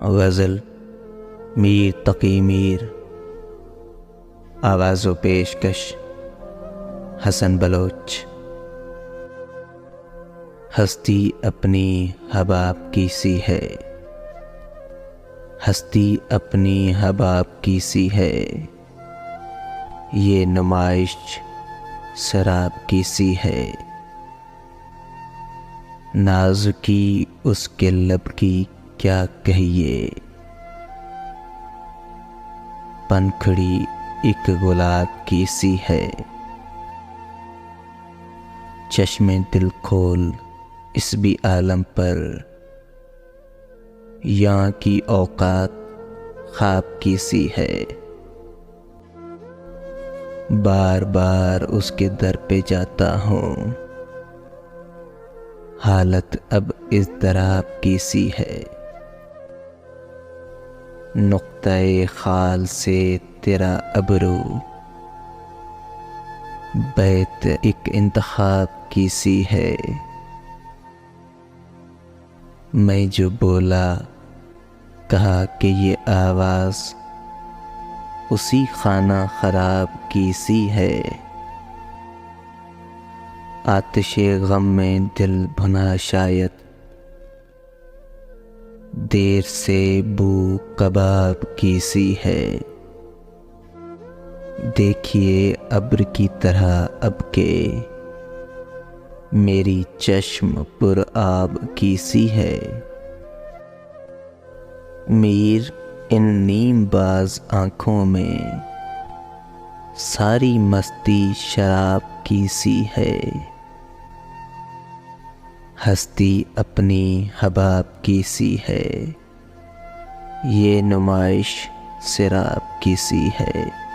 गज़ल मीर तकी मीर। आवाज़ व पेशकश हसन बलोच। हस्ती अपनी हबाब की सी है, हस्ती अपनी हबाब की सी है, ये नुमाइश शराब की सी है। नाज़ुकी उसके लब की क्या कहिए, पंखड़ी एक गुलाब की सी है। चश्मे दिल खोल इस भी आलम पर, यहाँ की औकात ख्वाब की सी है। बार बार उसके दर पे जाता हूँ, हालत अब इज़्तिराब की सी है। नुक्ता-ए खाल से तेरा अबरू, बैत एक इंतखाब की सी है। मैं जो बोला कहा कि ये आवाज़ उसी खाना खराब की सी है। आतिशे गम में दिल भुना शायद, देर से बू कबाब की सी है। देखिए अब्र की तरह अब के, मेरी चश्म पुर आब की सी है। मीर इन नीम बाज आँखों में, सारी मस्ती शराब की सी है। हस्ती अपनी हबाब की सी है, ये नुमाइश शराब की सी है।